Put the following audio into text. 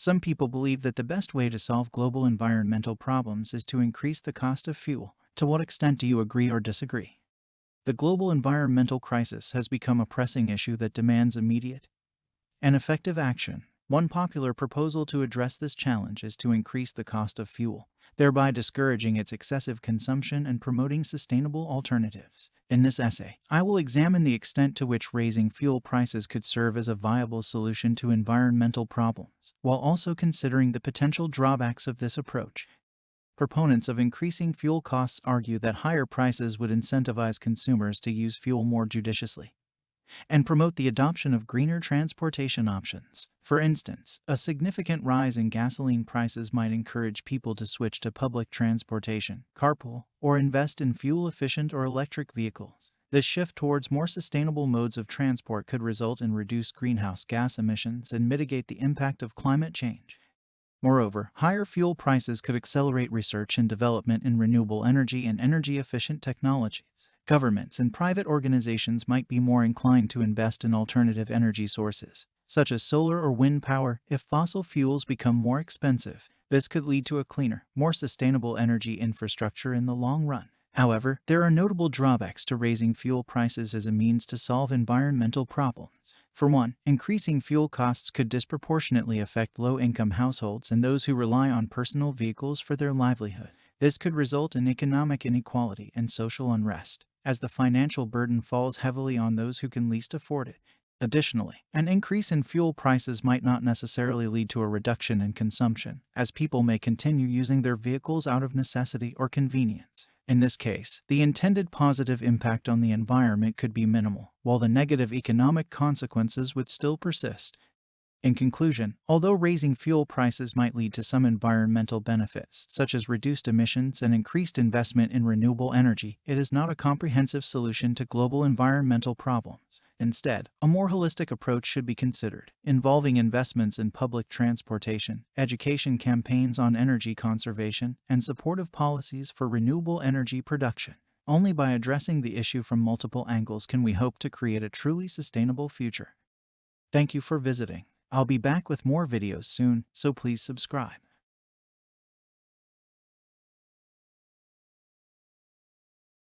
Some people believe that the best way to solve global environmental problems is to increase the cost of fuel. To what extent do you agree or disagree? The global environmental crisis has become a pressing issue that demands immediate and effective action. One popular proposal to address this challenge is to increase the cost of fuel, thereby discouraging its excessive consumption and promoting sustainable alternatives. In this essay, I will examine the extent to which raising fuel prices could serve as a viable solution to environmental problems, while also considering the potential drawbacks of this approach. Proponents of increasing fuel costs argue that higher prices would incentivize consumers to use fuel more judiciously and promote the adoption of greener transportation options. For instance, a significant rise in gasoline prices might encourage people to switch to public transportation, carpool, or invest in fuel-efficient or electric vehicles. This shift towards more sustainable modes of transport could result in reduced greenhouse gas emissions and mitigate the impact of climate change. Moreover, higher fuel prices could accelerate research and development in renewable energy and energy-efficient technologies. Governments and private organizations might be more inclined to invest in alternative energy sources, such as solar or wind power, if fossil fuels become more expensive. This could lead to a cleaner, more sustainable energy infrastructure in the long run. However, there are notable drawbacks to raising fuel prices as a means to solve environmental problems. For one, increasing fuel costs could disproportionately affect low-income households and those who rely on personal vehicles for their livelihood. This could result in economic inequality and social unrest, as the financial burden falls heavily on those who can least afford it. Additionally, an increase in fuel prices might not necessarily lead to a reduction in consumption, as people may continue using their vehicles out of necessity or convenience. In this case, the intended positive impact on the environment could be minimal, while the negative economic consequences would still persist. In conclusion, although raising fuel prices might lead to some environmental benefits, such as reduced emissions and increased investment in renewable energy, it is not a comprehensive solution to global environmental problems. Instead, a more holistic approach should be considered, involving investments in public transportation, education campaigns on energy conservation, and supportive policies for renewable energy production. Only by addressing the issue from multiple angles can we hope to create a truly sustainable future. Thank you for visiting. I'll be back with more videos soon, so please subscribe.